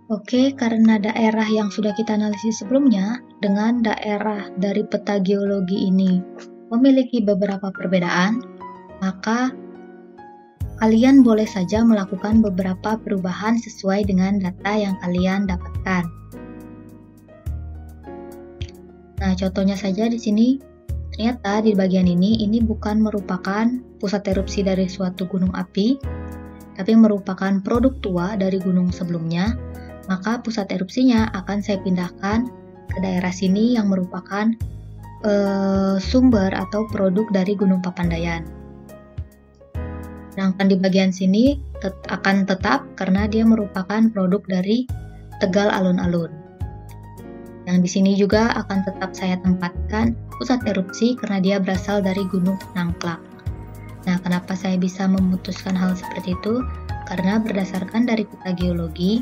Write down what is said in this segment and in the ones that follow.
Oke, karena daerah yang sudah kita analisis sebelumnya dengan daerah dari peta geologi ini memiliki beberapa perbedaan, maka kalian boleh saja melakukan beberapa perubahan sesuai dengan data yang kalian dapatkan. Nah, contohnya saja di sini, ternyata di bagian ini bukan merupakan pusat erupsi dari suatu gunung api, tapi merupakan produk tua dari gunung sebelumnya. Maka pusat erupsinya akan saya pindahkan ke daerah sini yang merupakan sumber atau produk dari Gunung Papandayan. Sedangkan di bagian sini akan tetap karena dia merupakan produk dari Tegal Alun-Alun. Yang di sini juga akan tetap saya tempatkan pusat erupsi karena dia berasal dari Gunung Nangklak. Nah, kenapa saya bisa memutuskan hal seperti itu? Karena berdasarkan dari peta geologi,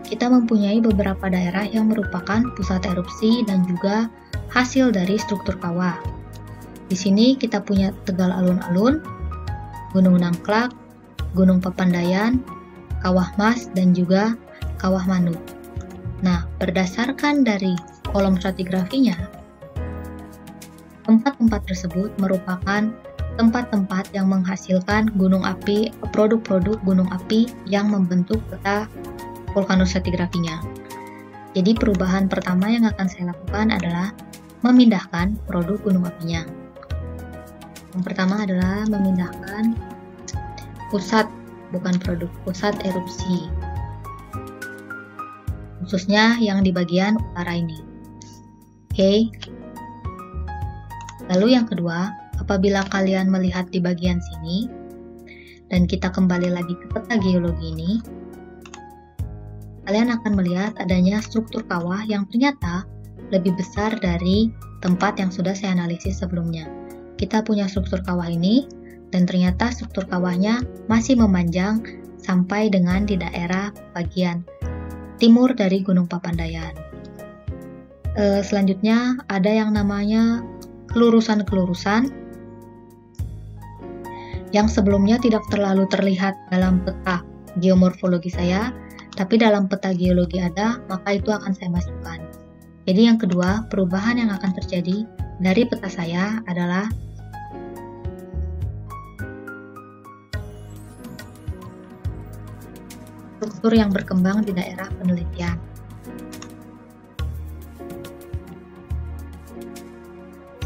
kita mempunyai beberapa daerah yang merupakan pusat erupsi dan juga hasil dari struktur kawah. Di sini kita punya Tegal Alun-Alun, Gunung Nangklak, Gunung Papandayan, Kawah Mas, dan juga Kawah Manuk. Nah, berdasarkan dari kolom stratigrafinya, tempat-tempat tersebut merupakan tempat-tempat yang menghasilkan gunung api, produk-produk gunung api yang membentuk peta vulkanostratigrafinya. Jadi perubahan pertama yang akan saya lakukan adalah memindahkan produk gunung apinya. Yang pertama adalah memindahkan pusat erupsi, khususnya yang di bagian utara ini. Oke. Lalu yang kedua, apabila kalian melihat di bagian sini, dan kita kembali lagi ke peta geologi ini, kalian akan melihat adanya struktur kawah yang ternyata lebih besar dari tempat yang sudah saya analisis sebelumnya. Kita punya struktur kawah ini, dan ternyata struktur kawahnya masih memanjang sampai dengan di daerah bagian timur dari Gunung Papandayan. Selanjutnya ada yang namanya kelurusan-kelurusan yang sebelumnya tidak terlalu terlihat dalam peta geomorfologi saya, tapi dalam peta geologi ada, maka itu akan saya masukkan. Jadi yang kedua, perubahan yang akan terjadi dari peta saya adalah struktur yang berkembang di daerah penelitian.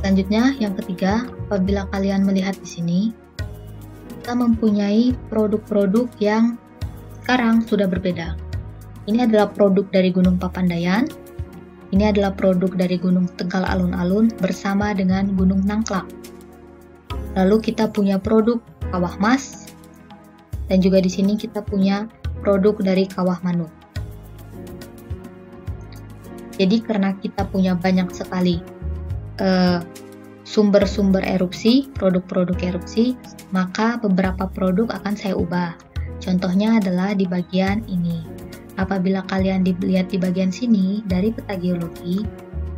Selanjutnya, yang ketiga, apabila kalian melihat di sini, kita mempunyai produk-produk yang sekarang sudah berbeda. Ini adalah produk dari Gunung Papandayan, ini adalah produk dari Gunung Tegal Alun-Alun bersama dengan Gunung Nangklak. Lalu kita punya produk Kawah Mas, dan juga di sini kita punya produk dari Kawah Manuk. Jadi karena kita punya banyak sekali sumber-sumber erupsi, produk-produk erupsi, maka beberapa produk akan saya ubah. Contohnya adalah di bagian ini. Apabila kalian lihat di bagian sini dari peta geologi,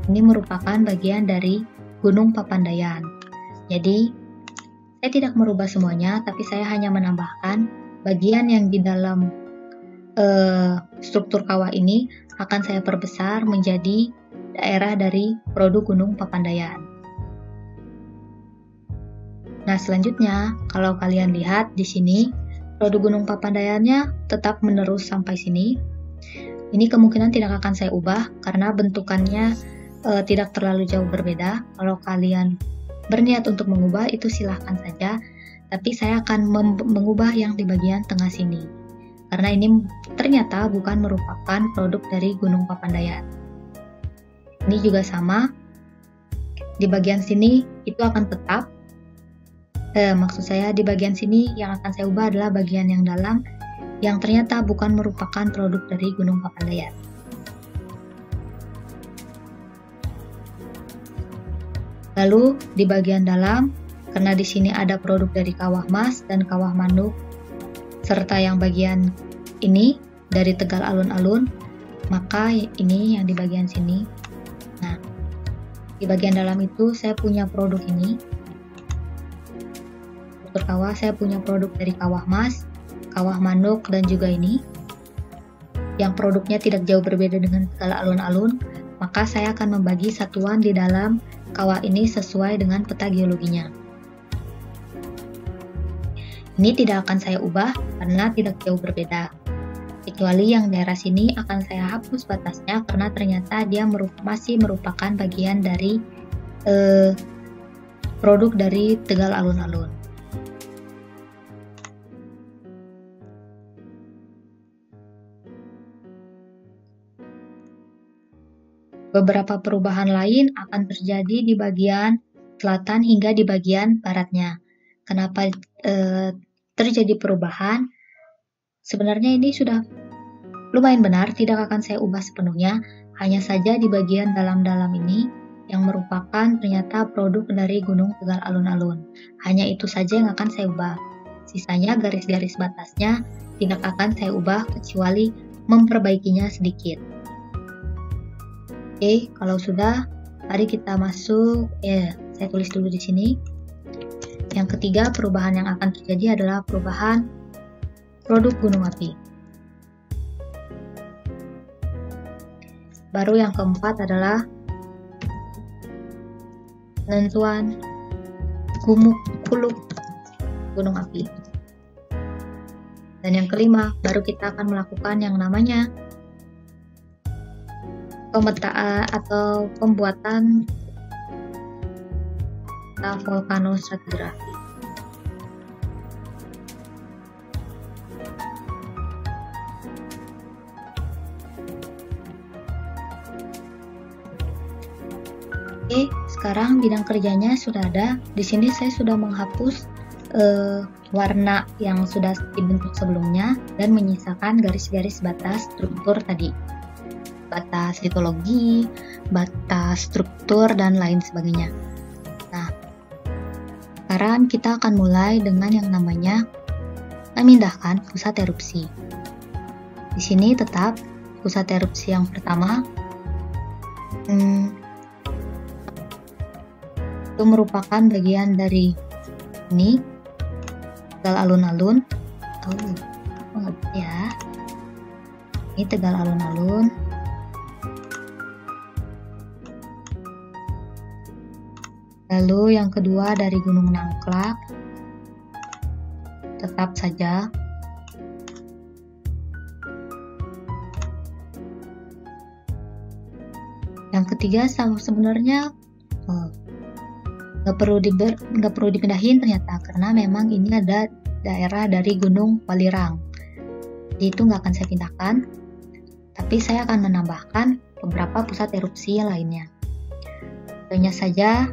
ini merupakan bagian dari Gunung Papandayan. Jadi, saya tidak merubah semuanya, tapi saya hanya menambahkan bagian yang di dalam struktur kawah ini akan saya perbesar menjadi daerah dari produk Gunung Papandayan. Nah, selanjutnya, kalau kalian lihat di sini, produk Gunung Papandayannya tetap menerus sampai sini. Ini kemungkinan tidak akan saya ubah karena bentukannya tidak terlalu jauh berbeda. Kalau kalian berniat untuk mengubah itu silahkan saja, tapi saya akan mengubah yang di bagian tengah sini karena ini ternyata bukan merupakan produk dari Gunung Papandayan. Ini juga sama, di bagian sini itu akan tetap. Maksud saya di bagian sini yang akan saya ubah adalah bagian yang dalam yang ternyata bukan merupakan produk dari Gunung Papandayan. Lalu di bagian dalam, karena di sini ada produk dari Kawah Mas dan Kawah Manuk, serta yang bagian ini dari Tegal Alun-Alun, maka ini yang di bagian sini. Nah, di bagian dalam itu saya punya produk ini. Kawah saya punya produk dari Kawah Mas, Kawah Manuk, dan juga ini. yang produknya tidak jauh berbeda dengan tegal alun-alun, maka saya akan membagi satuan di dalam kawah ini sesuai dengan peta geologinya. Ini tidak akan saya ubah karena tidak jauh berbeda. Kecuali yang daerah sini akan saya hapus batasnya karena ternyata dia masih merupakan bagian dari produk dari tegal alun-alun. Beberapa perubahan lain akan terjadi di bagian selatan hingga di bagian baratnya. Kenapa terjadi perubahan? Sebenarnya ini sudah lumayan benar, tidak akan saya ubah sepenuhnya, hanya saja di bagian dalam-dalam ini yang merupakan ternyata produk dari Gunung Tegal Alun-Alun. Hanya itu saja yang akan saya ubah. Sisanya garis-garis batasnya tidak akan saya ubah kecuali memperbaikinya sedikit. Oke, kalau sudah, mari kita masuk. Saya tulis dulu di sini. Yang ketiga, perubahan yang akan terjadi adalah perubahan produk gunung api. Baru yang keempat adalah penentuan kuluk gunung api. Dan yang kelima, baru kita akan melakukan yang namanya pemetaan atau pembuatan vulkanostratigrafi. Oke, sekarang bidang kerjanya sudah ada. Di sini saya sudah menghapus warna yang sudah dibentuk sebelumnya dan menyisakan garis-garis batas struktur tadi. Batas litologi, batas struktur, dan lain sebagainya. Nah, sekarang kita akan mulai dengan yang namanya memindahkan pusat erupsi. Di sini tetap pusat erupsi yang pertama itu merupakan bagian dari ini Tegal Alun-Alun. Ini Tegal Alun-Alun. Lalu yang kedua dari Gunung Nangklak, tetap saja. Yang ketiga sebenarnya nggak perlu dipindahin ternyata, karena memang ini ada daerah dari Gunung Walirang. Jadi itu nggak akan saya pindahkan, tapi saya akan menambahkan beberapa pusat erupsi yang lainnya. Contohnya saja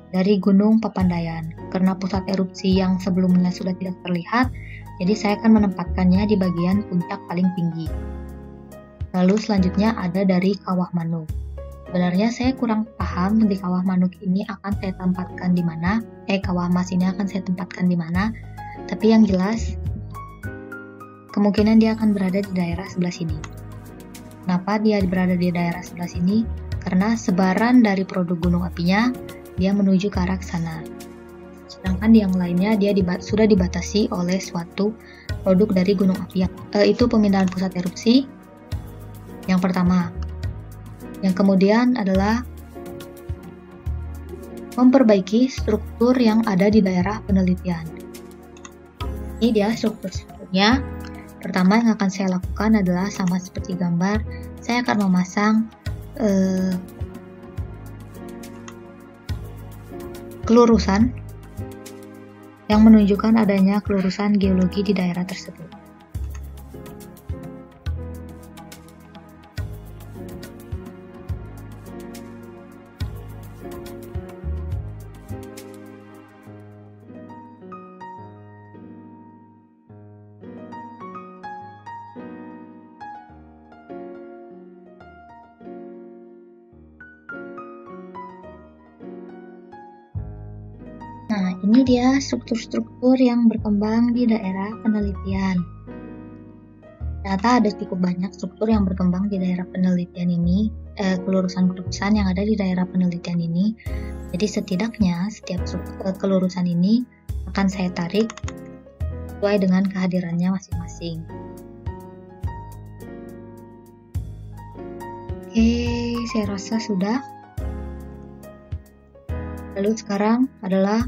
dari Gunung Papandayan, karena pusat erupsi yang sebelumnya sudah tidak terlihat, jadi saya akan menempatkannya di bagian puncak paling tinggi. Lalu selanjutnya ada dari Kawah Manuk. Sebenarnya saya kurang paham di Kawah Manuk ini akan saya tempatkan di mana, Kawah Mas ini akan saya tempatkan di mana, tapi yang jelas kemungkinan dia akan berada di daerah sebelah sini. Kenapa dia berada di daerah sebelah sini? Karena sebaran dari produk gunung apinya dia menuju ke arah sana. Sedangkan di yang lainnya dia sudah dibatasi oleh suatu produk dari gunung api. Itu pemindahan pusat erupsi yang pertama. Yang kemudian adalah memperbaiki struktur yang ada di daerah penelitian. Ini dia strukturnya. Pertama yang akan saya lakukan adalah sama seperti gambar, saya akan memasang kelurusan yang menunjukkan adanya kelurusan geologi di daerah tersebut. Nah, ini dia struktur-struktur yang berkembang di daerah penelitian. Ternyata ada cukup banyak struktur yang berkembang di daerah penelitian ini, kelurusan-kelurusan yang ada di daerah penelitian ini. Jadi setidaknya setiap kelurusan ini akan saya tarik sesuai dengan kehadirannya masing-masing. Oke, saya rasa sudah. Lalu sekarang adalah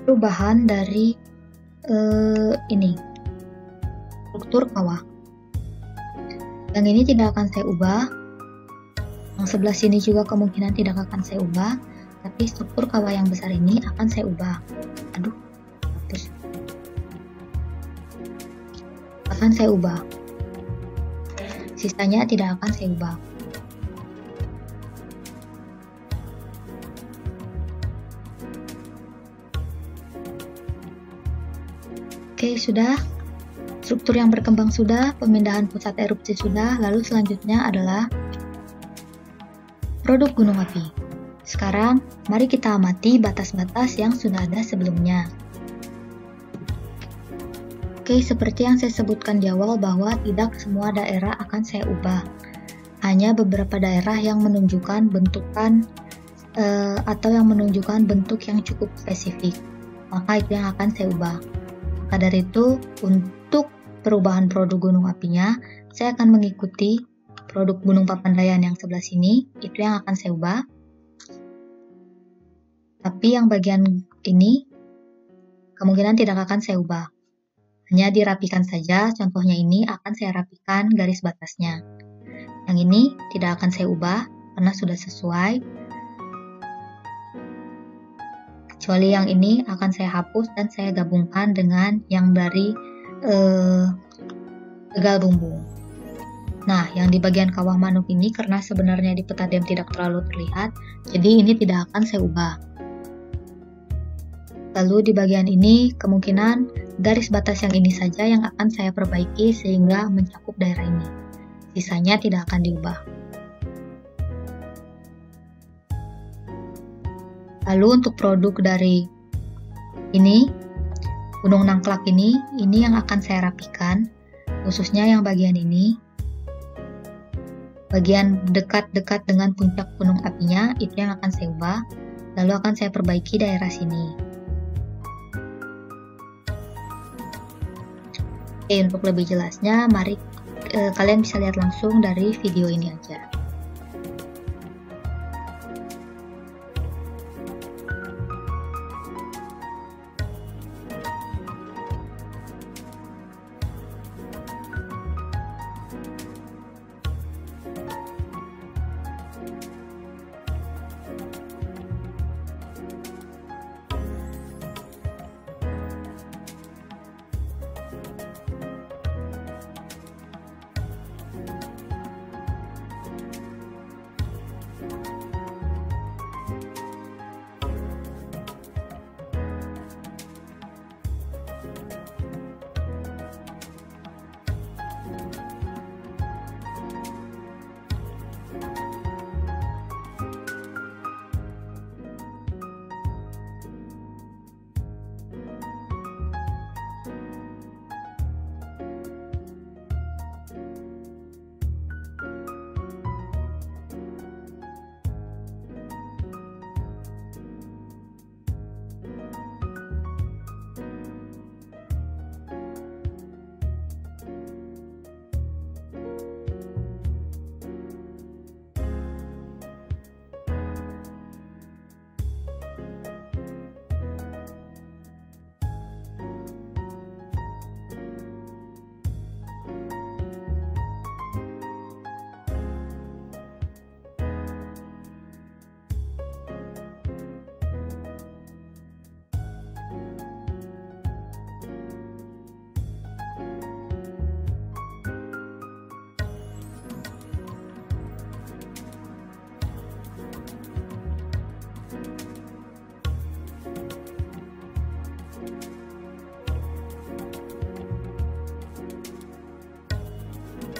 perubahan dari struktur kawah. Yang ini tidak akan saya ubah. Yang sebelah sini juga kemungkinan tidak akan saya ubah, tapi struktur kawah yang besar ini akan saya ubah. Hapus. Akan saya ubah. Sisanya tidak akan saya ubah. Oke, sudah. Struktur yang berkembang sudah, pemindahan pusat erupsi sudah, lalu selanjutnya adalah produk gunung api. Sekarang, mari kita amati batas-batas yang sudah ada sebelumnya. Oke, seperti yang saya sebutkan di awal bahwa tidak semua daerah akan saya ubah. Hanya beberapa daerah yang menunjukkan bentukan atau yang menunjukkan bentuk yang cukup spesifik. Maka itu yang akan saya ubah. Maka dari itu, untuk perubahan produk gunung apinya, saya akan mengikuti produk Gunung Papandayan yang sebelah sini, itu yang akan saya ubah. Tapi yang bagian ini, kemungkinan tidak akan saya ubah. Hanya dirapikan saja, contohnya ini akan saya rapikan garis batasnya. Yang ini tidak akan saya ubah, karena sudah sesuai. Kecuali yang ini akan saya hapus dan saya gabungkan dengan yang dari tegal bumbu. Nah, yang di bagian kawah manuk ini karena sebenarnya di peta dem tidak terlalu terlihat, jadi ini tidak akan saya ubah. Lalu di bagian ini kemungkinan garis batas yang ini saja yang akan saya perbaiki sehingga mencakup daerah ini. Sisanya tidak akan diubah. Lalu untuk produk dari ini, Gunung Nangklak ini yang akan saya rapikan, khususnya yang bagian ini. Bagian dekat-dekat dengan puncak gunung apinya, itu yang akan saya ubah, lalu akan saya perbaiki daerah sini. Oke, untuk lebih jelasnya, mari kalian bisa lihat langsung dari video ini aja.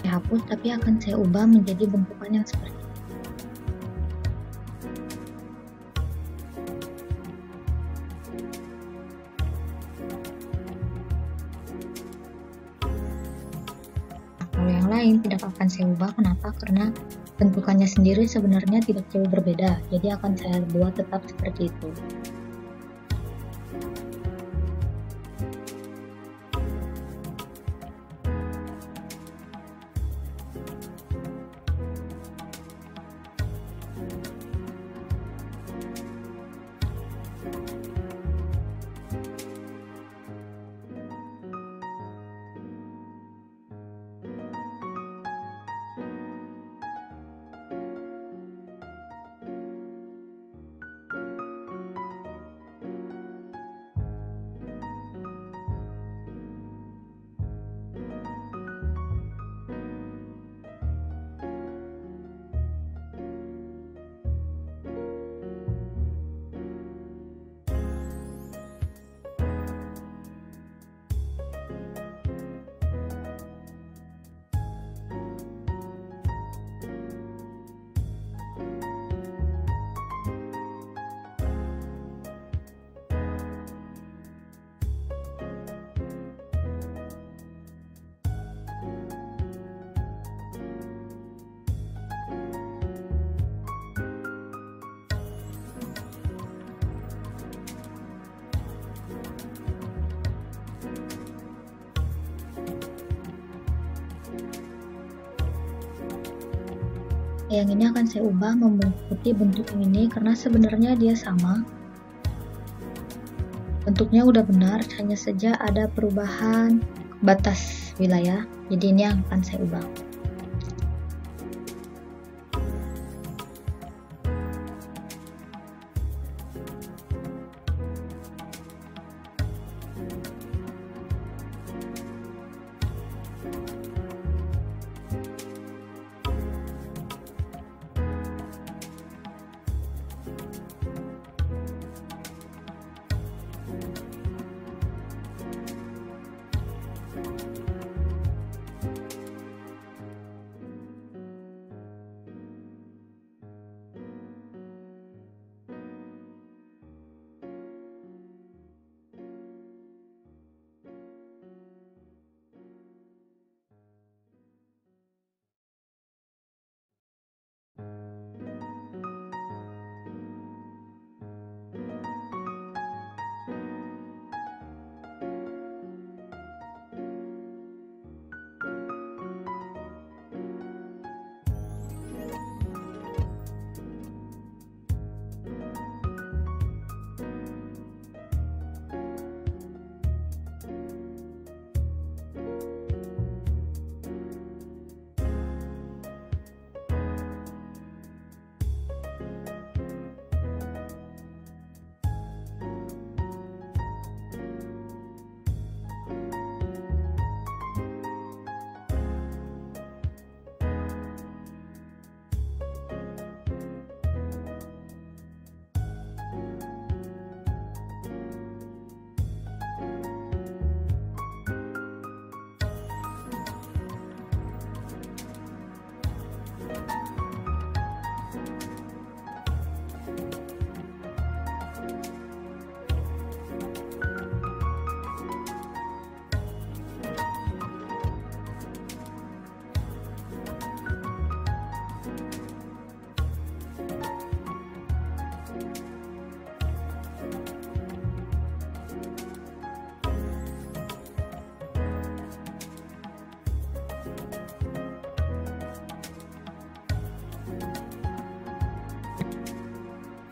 Hapus, tapi akan saya ubah menjadi bentukan yang seperti ini. Kalau yang lain tidak akan saya ubah, kenapa? Karena bentukannya sendiri sebenarnya tidak jauh berbeda, jadi akan saya buat tetap seperti itu. Yang ini akan saya ubah mengikuti bentuk yang ini karena sebenarnya dia sama. Bentuknya udah benar, hanya saja ada perubahan batas wilayah. Jadi ini yang akan saya ubah.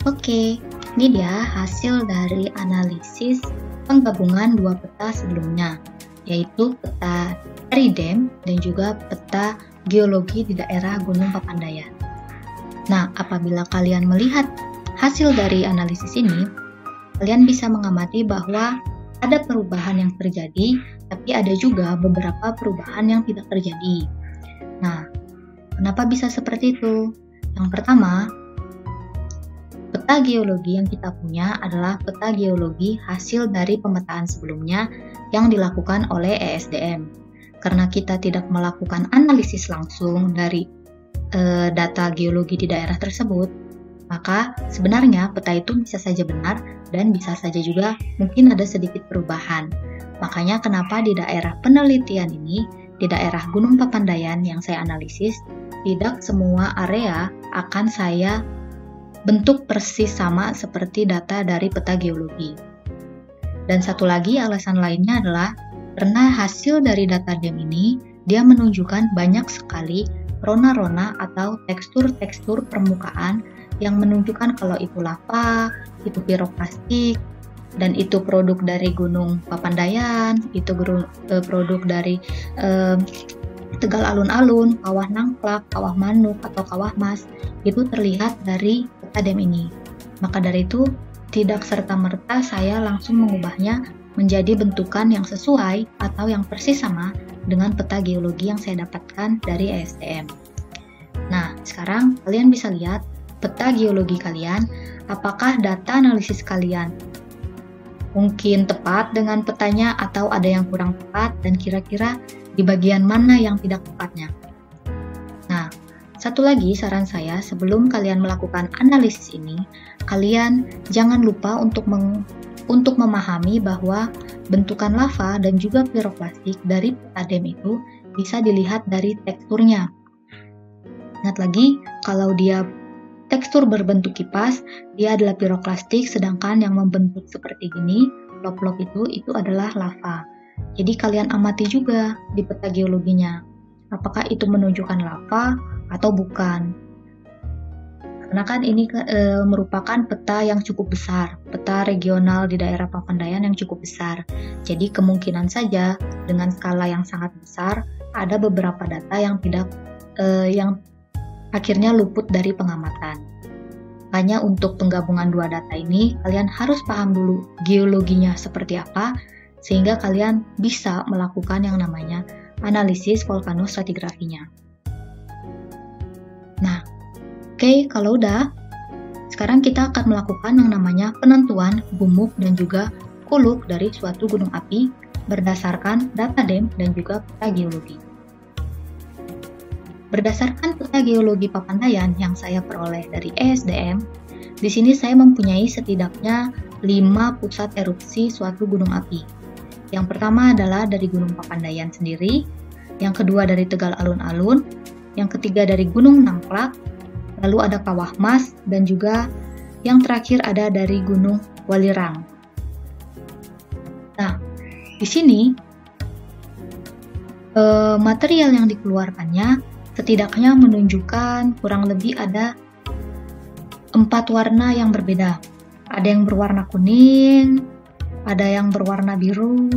Oke, ini dia hasil dari analisis penggabungan dua peta sebelumnya, yaitu peta Eridem dan juga peta geologi di daerah Gunung Papandayan. Nah, apabila kalian melihat hasil dari analisis ini, kalian bisa mengamati bahwa ada perubahan yang terjadi, tapi ada juga beberapa perubahan yang tidak terjadi. Nah, kenapa bisa seperti itu? Yang pertama, peta geologi yang kita punya adalah peta geologi hasil dari pemetaan sebelumnya yang dilakukan oleh ESDM. Karena kita tidak melakukan analisis langsung dari data geologi di daerah tersebut, maka sebenarnya peta itu bisa saja benar dan bisa saja juga mungkin ada sedikit perubahan. Makanya kenapa di daerah penelitian ini, di daerah Gunung Papandayan yang saya analisis, tidak semua area akan saya bentuk persis sama seperti data dari peta geologi. Dan satu lagi alasan lainnya adalah karena hasil dari data DEM ini, dia menunjukkan banyak sekali rona-rona atau tekstur-tekstur permukaan yang menunjukkan kalau itu lava, itu piroklastik, dan itu produk dari Gunung Papandayan, itu produk dari Tegal Alun-Alun, Kawah Nangklak, Kawah Manuk, atau Kawah Mas, itu terlihat dari peta DEM ini. Maka dari itu, tidak serta-merta saya langsung mengubahnya menjadi bentukan yang sesuai atau yang persis sama dengan peta geologi yang saya dapatkan dari ESDM. Nah, sekarang kalian bisa lihat peta geologi kalian, apakah data analisis kalian mungkin tepat dengan petanya atau ada yang kurang tepat dan kira-kira di bagian mana yang tidak tepatnya. Nah, satu lagi saran saya sebelum kalian melakukan analisis ini, kalian jangan lupa untuk memahami bahwa bentukan lava dan juga piroklastik dari peta DEM itu bisa dilihat dari teksturnya. Ingat lagi, kalau dia tekstur berbentuk kipas, dia adalah piroklastik, sedangkan yang membentuk seperti gini, lop-lop itu adalah lava. Jadi kalian amati juga di peta geologinya, apakah itu menunjukkan lava atau bukan. Karena kan ini merupakan peta yang cukup besar, peta regional di daerah Papandayan yang cukup besar. Jadi kemungkinan saja dengan skala yang sangat besar ada beberapa data yang yang akhirnya luput dari pengamatan. Makanya untuk penggabungan dua data ini kalian harus paham dulu geologinya seperti apa sehingga kalian bisa melakukan yang namanya analisis vulkanostratigrafinya. Nah, oke, kalau udah, sekarang kita akan melakukan yang namanya penentuan gumuk dan juga kuluk dari suatu gunung api berdasarkan data DEM dan juga peta geologi. Berdasarkan peta geologi Papandayan yang saya peroleh dari ESDM, di sini saya mempunyai setidaknya 5 pusat erupsi suatu gunung api. Yang pertama adalah dari Gunung Papandayan sendiri, yang kedua dari Tegal Alun-Alun, yang ketiga dari Gunung Nangklak, lalu ada Kawah Mas, dan juga yang terakhir ada dari Gunung Walirang. Nah, di sini material yang dikeluarkannya setidaknya menunjukkan kurang lebih ada 4 warna yang berbeda. Ada yang berwarna kuning, ada yang berwarna biru,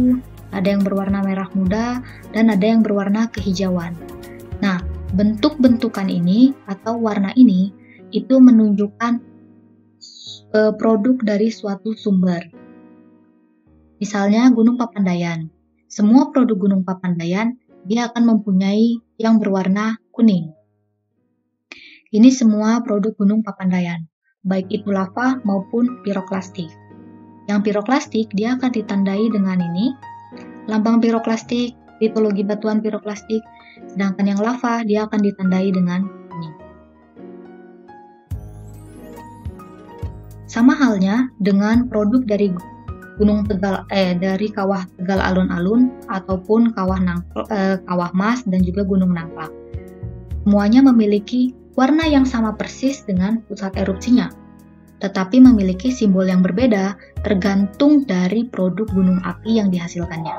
ada yang berwarna merah muda, dan ada yang berwarna kehijauan. Nah, bentuk-bentukan ini atau warna ini itu menunjukkan produk dari suatu sumber. Misalnya Gunung Papandayan. Semua produk Gunung Papandayan dia akan mempunyai yang berwarna kuning. Ini semua produk Gunung Papandayan, baik itu lava maupun piroklastik. Yang piroklastik dia akan ditandai dengan ini, lambang piroklastik, litologi batuan piroklastik, sedangkan yang lava dia akan ditandai dengan ini. Sama halnya dengan produk dari dari Kawah Tegal Alun-Alun ataupun Kawah Mas dan juga Gunung Nangklak. Semuanya memiliki warna yang sama persis dengan pusat erupsinya, tetapi memiliki simbol yang berbeda tergantung dari produk gunung api yang dihasilkannya.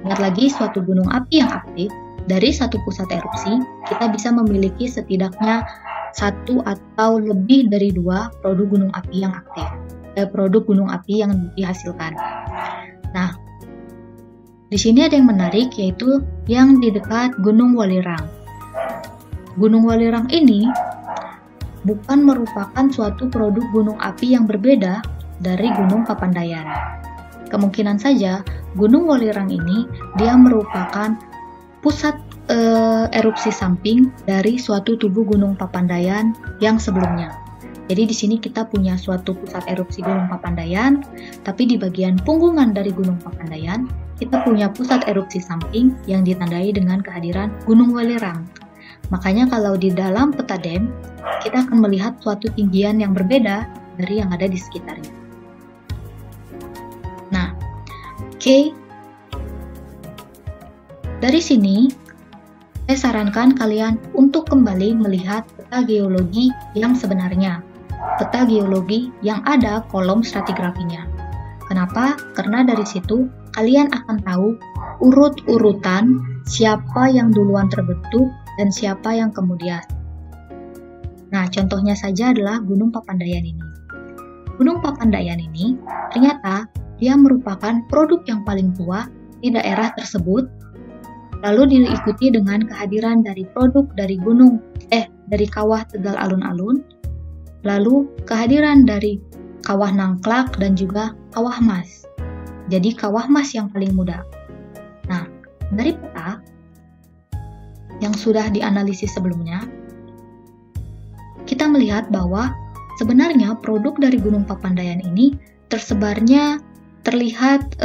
Ingat lagi, suatu gunung api yang aktif, dari satu pusat erupsi, kita bisa memiliki setidaknya 1 atau lebih dari 2 produk gunung api yang aktif. Produk gunung api yang dihasilkan. Nah, di sini ada yang menarik, yaitu yang di dekat Gunung Walirang. Gunung Walirang ini bukan merupakan suatu produk gunung api yang berbeda dari Gunung Papandayan. Kemungkinan saja Gunung Walirang ini dia merupakan pusat erupsi samping dari suatu tubuh Gunung Papandayan yang sebelumnya. Jadi di sini kita punya suatu pusat erupsi Gunung Papandayan, tapi di bagian punggungan dari Gunung Papandayan kita punya pusat erupsi samping yang ditandai dengan kehadiran Gunung Walirang. Makanya kalau di dalam peta DEM, kita akan melihat suatu tinggian yang berbeda dari yang ada di sekitarnya. Nah, oke. Dari sini, saya sarankan kalian untuk kembali melihat peta geologi yang sebenarnya. Peta geologi yang ada kolom stratigrafinya. Kenapa? Karena dari situ kalian akan tahu urut-urutan siapa yang duluan terbentuk dan siapa yang kemudian. Nah, contohnya saja adalah Gunung Papandayan ini. Gunung Papandayan ini ternyata dia merupakan produk yang paling tua di daerah tersebut, lalu diikuti dengan kehadiran dari produk dari dari Kawah Tegal Alun-Alun, lalu kehadiran dari Kawah Nangklak dan juga Kawah Mas. Jadi Kawah Mas yang paling muda. Nah, dari peta yang sudah dianalisis sebelumnya, kita melihat bahwa sebenarnya produk dari Gunung Papandayan ini tersebarnya terlihat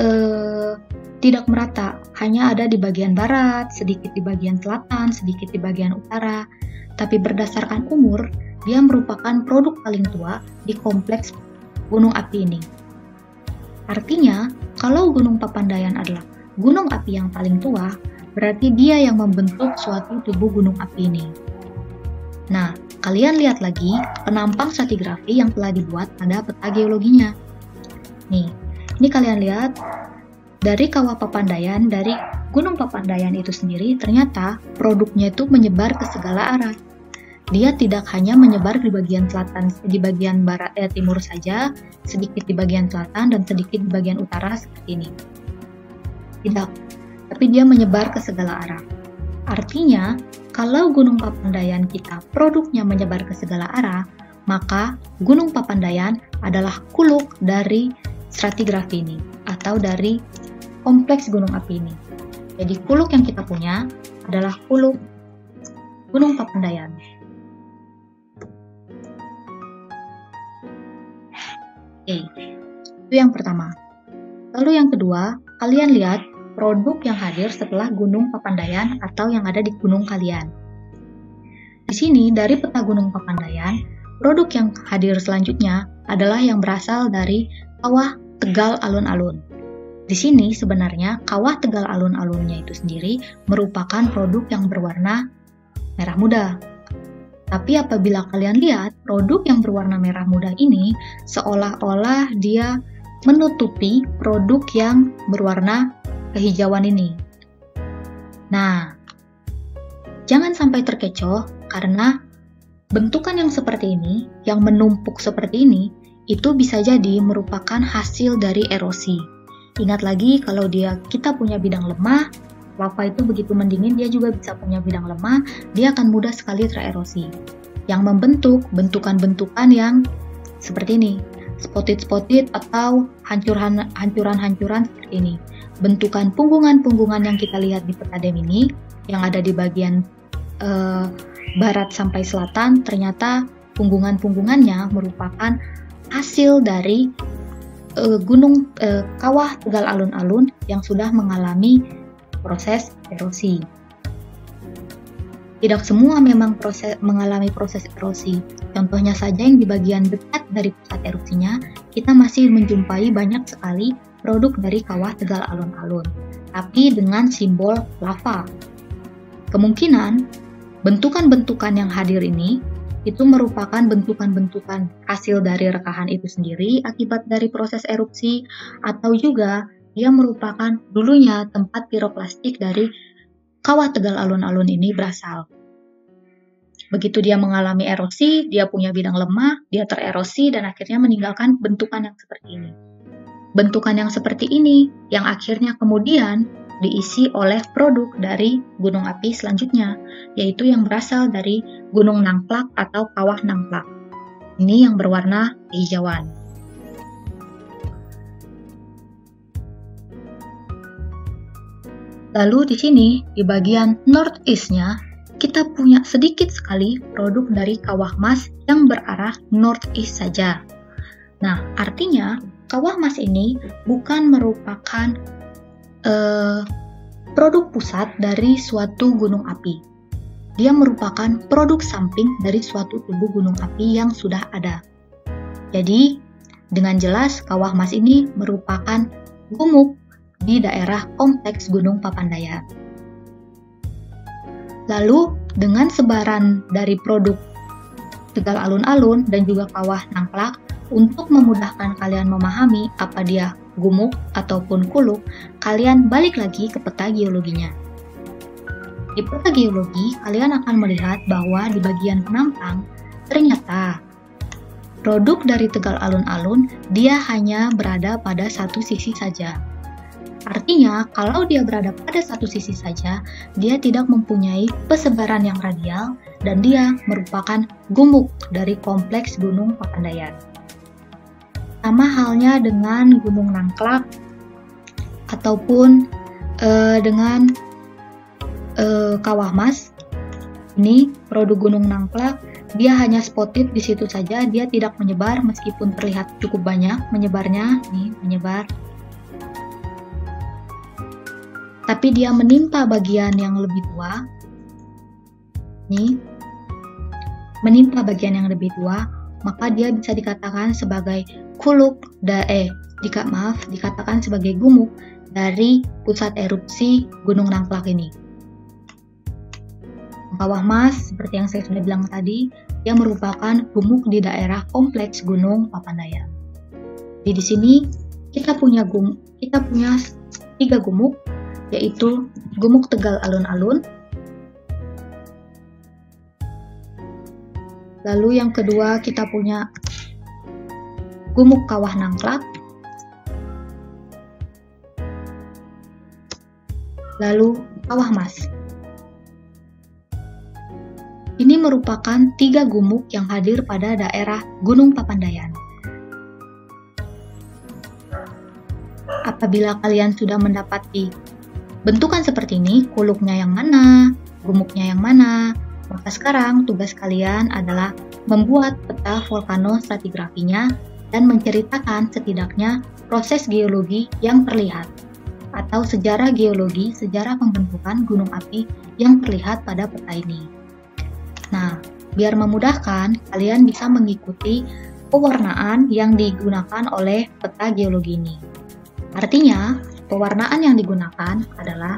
tidak merata, hanya ada di bagian barat, sedikit di bagian selatan, sedikit di bagian utara. Tapi berdasarkan umur, dia merupakan produk paling tua di kompleks gunung api ini. Artinya, kalau Gunung Papandayan adalah gunung api yang paling tua, berarti dia yang membentuk suatu tubuh gunung api ini. Nah, kalian lihat lagi penampang stratigrafi yang telah dibuat pada peta geologinya. Nih, ini kalian lihat dari Kawah Papandayan, dari Gunung Papandayan itu sendiri ternyata produknya itu menyebar ke segala arah. dia tidak hanya menyebar di bagian selatan, di bagian barat, timur saja, sedikit di bagian selatan dan sedikit di bagian utara seperti ini. Tidak, tapi dia menyebar ke segala arah. Artinya, kalau Gunung Papandayan kita produknya menyebar ke segala arah, maka Gunung Papandayan adalah kuluk dari stratigrafi ini, atau dari kompleks gunung api ini. Jadi kuluk yang kita punya adalah kuluk Gunung Papandayan. Oke, itu yang pertama. Lalu yang kedua, kalian lihat produk yang hadir setelah Gunung Papandayan atau yang ada di gunung kalian. Di sini, dari peta Gunung Papandayan, produk yang hadir selanjutnya adalah yang berasal dari Kawah Tegal Alun-Alun. Di sini sebenarnya Kawah Tegal Alun-Alunnya itu sendiri merupakan produk yang berwarna merah muda. Tapi apabila kalian lihat, produk yang berwarna merah muda ini seolah-olah dia menutupi produk yang berwarna kehijauan ini. Nah, jangan sampai terkecoh karena bentukan yang seperti ini, yang menumpuk seperti ini, itu bisa jadi merupakan hasil dari erosi. Ingat lagi kalau kita punya bidang lemah, lava itu begitu mendingin dia juga bisa punya bidang lemah, dia akan mudah sekali tererosi. Yang membentuk bentukan-bentukan yang seperti ini, spotted atau hancuran-hancuran seperti ini. Bentukan punggungan-punggungan yang kita lihat di peta DEM ini, yang ada di bagian barat sampai selatan, ternyata punggungan-punggungannya merupakan hasil dari Kawah Tegal Alun-Alun yang sudah mengalami proses erosi. Tidak semua memang mengalami proses erosi. Contohnya saja yang di bagian dekat dari pusat erupsinya, kita masih menjumpai banyak sekali produk dari Kawah Tegal Alun-Alun, tapi dengan simbol lava. Kemungkinan bentukan-bentukan yang hadir ini itu merupakan bentukan-bentukan hasil dari rekahan itu sendiri akibat dari proses erupsi, atau juga dia merupakan dulunya tempat piroklastik dari Kawah Tegal Alun-Alun ini berasal. Begitu dia mengalami erosi, dia punya bidang lemah, dia tererosi dan akhirnya meninggalkan bentukan yang seperti ini. Bentukan yang seperti ini yang akhirnya kemudian diisi oleh produk dari gunung api selanjutnya, yaitu yang berasal dari Gunung Nangplak atau Kawah Nangplak. Ini yang berwarna hijauan. Lalu di sini, di bagian northeast-nya, kita punya sedikit sekali produk dari Kawah Mas yang berarah northeast saja. Nah, artinya Kawah Mas ini bukan merupakan produk pusat dari suatu gunung api. Dia merupakan produk samping dari suatu tubuh gunung api yang sudah ada. Jadi, dengan jelas Kawah Mas ini merupakan gumuk di daerah kompleks Gunung Papandayan. Lalu, dengan sebaran dari produk Tegal Alun-Alun dan juga Kawah Nangplak, untuk memudahkan kalian memahami apa dia gumuk ataupun kuluk, kalian balik lagi ke peta geologinya. Di peta geologi, kalian akan melihat bahwa di bagian penampang, ternyata produk dari Tegal Alun-Alun, dia hanya berada pada satu sisi saja. Artinya, kalau dia berada pada satu sisi saja, dia tidak mempunyai persebaran yang radial dan dia merupakan gumuk dari kompleks Gunung Papandayan. Sama halnya dengan Gunung Nangklak ataupun dengan Kawah Mas. Ini produk Gunung Nangklak, dia hanya spotted di situ saja, dia tidak menyebar meskipun terlihat cukup banyak menyebarnya, nih menyebar. Tapi dia menimpa bagian yang lebih tua. Nih, menimpa bagian yang lebih tua, maka dia bisa dikatakan sebagai dikatakan sebagai gumuk dari pusat erupsi Gunung Nangklak ini. Kawah Mas, seperti yang saya sudah bilang tadi, dia merupakan gumuk di daerah kompleks Gunung Papandayan. Jadi di sini kita punya 3 gumuk, yaitu Gumuk Tegal Alun-Alun, Lalu yang kedua kita punya Gumuk Kawah Nangklak. Lalu Kawah Mas. Ini merupakan 3 gumuk yang hadir pada daerah Gunung Papandayan. Apabila kalian sudah mendapati bentukan seperti ini, kuluknya yang mana, gumuknya yang mana, maka sekarang tugas kalian adalah membuat peta volcano stratigrafinya dan menceritakan setidaknya proses geologi yang terlihat atau sejarah geologi, sejarah pembentukan gunung api yang terlihat pada peta ini. Nah, biar memudahkan, kalian bisa mengikuti pewarnaan yang digunakan oleh peta geologi ini. Artinya, pewarnaan yang digunakan adalah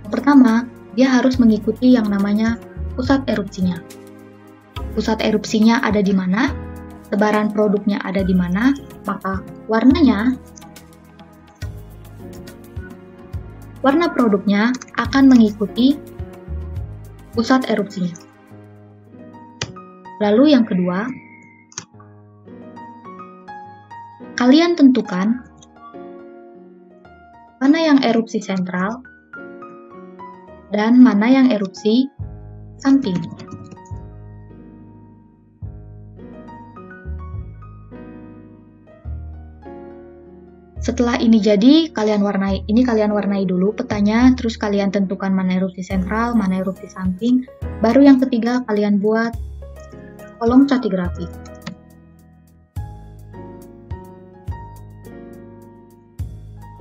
yang pertama, dia harus mengikuti yang namanya pusat erupsinya. Pusat erupsinya ada di mana, sebaran produknya ada di mana, maka warna produknya akan mengikuti pusat erupsinya. Lalu yang kedua, kalian tentukan mana yang erupsi sentral dan mana yang erupsi samping. Setelah ini jadi, kalian warnai dulu petanya, terus kalian tentukan mana erupsi sentral, mana erupsi samping. Baru yang ketiga kalian buat kolom stratigrafi.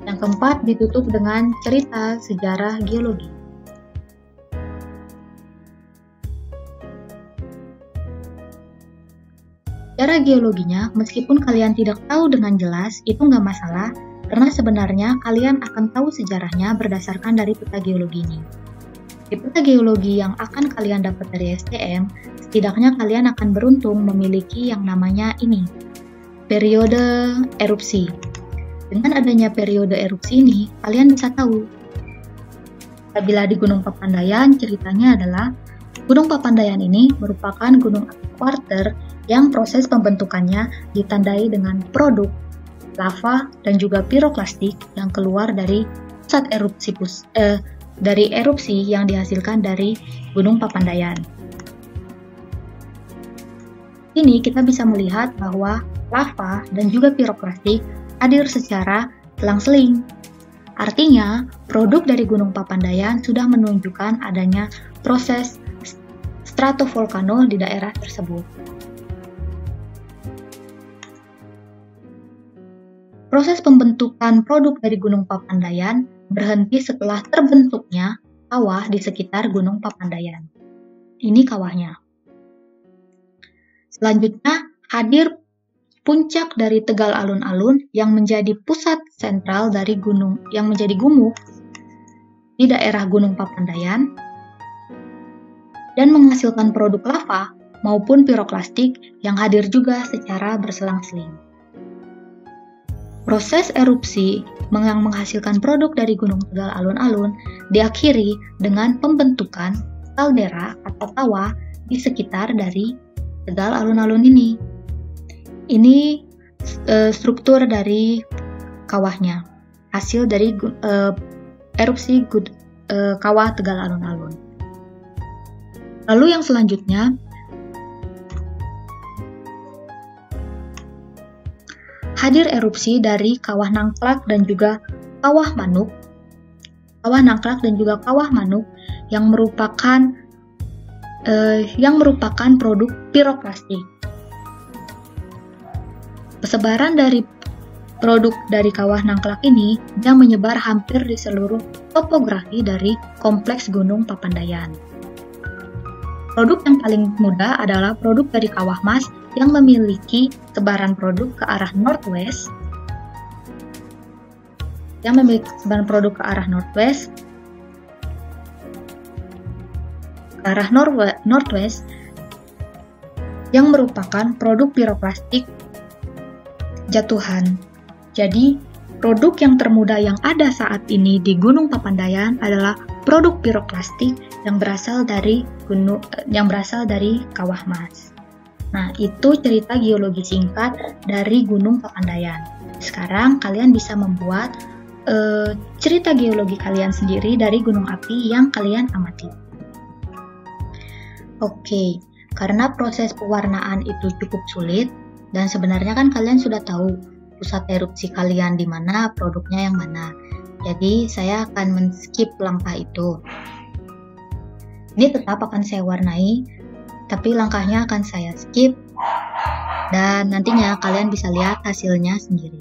Yang keempat ditutup dengan cerita sejarah geologi. Sejarah geologinya, meskipun kalian tidak tahu dengan jelas, itu nggak masalah, karena sebenarnya kalian akan tahu sejarahnya berdasarkan dari peta geologi ini. Di peta geologi yang akan kalian dapat dari STM, setidaknya kalian akan beruntung memiliki yang namanya ini, periode erupsi. Dengan adanya periode erupsi ini, kalian bisa tahu. Apabila di Gunung Papandayan, ceritanya adalah Gunung Papandayan ini merupakan gunung api kuarter yang proses pembentukannya ditandai dengan produk lava dan juga piroklastik yang keluar dari pusat erupsi yang dihasilkan dari Gunung Papandayan. Ini kita bisa melihat bahwa lava dan juga piroklastik hadir secara selang-seling. Artinya, produk dari Gunung Papandayan sudah menunjukkan adanya proses stratovolcano di daerah tersebut. Proses pembentukan produk dari Gunung Papandayan berhenti setelah terbentuknya kawah di sekitar Gunung Papandayan. Ini kawahnya. Selanjutnya, hadir puncak dari Tegal Alun-Alun yang menjadi pusat sentral dari gunung yang menjadi gumuk di daerah Gunung Papandayan dan menghasilkan produk lava maupun piroklastik yang hadir juga secara berselang-seling. Proses erupsi yang menghasilkan produk dari Gunung Tegal Alun-Alun diakhiri dengan pembentukan kaldera atau kawah di sekitar dari Tegal Alun-Alun ini. Ini struktur dari kawahnya, hasil dari erupsi kawah Tegal Alun-Alun. Lalu yang selanjutnya, hadir erupsi dari Kawah Nangklak dan juga Kawah Manuk. Kawah Nangklak dan juga Kawah Manuk yang merupakan produk piroklastik. Persebaran dari produk dari Kawah Nangklak ini yang menyebar hampir di seluruh topografi dari kompleks Gunung Papandayan. Produk yang paling mudah adalah produk dari Kawah Mas yang memiliki sebaran produk ke arah northwest. Northwest yang merupakan produk piroklastik jatuhan. Jadi, produk yang termuda yang ada saat ini di Gunung Papandayan adalah produk piroklastik yang berasal dari kawah mas. Nah, itu cerita geologi singkat dari Gunung Papandayan. Sekarang kalian bisa membuat cerita geologi kalian sendiri dari gunung api yang kalian amati. Oke, karena proses pewarnaan itu cukup sulit, dan sebenarnya kan kalian sudah tahu pusat erupsi kalian di mana, produknya yang mana. Jadi saya akan men-skip langkah itu. Ini tetap akan saya warnai, tapi langkahnya akan saya skip, dan nantinya kalian bisa lihat hasilnya sendiri.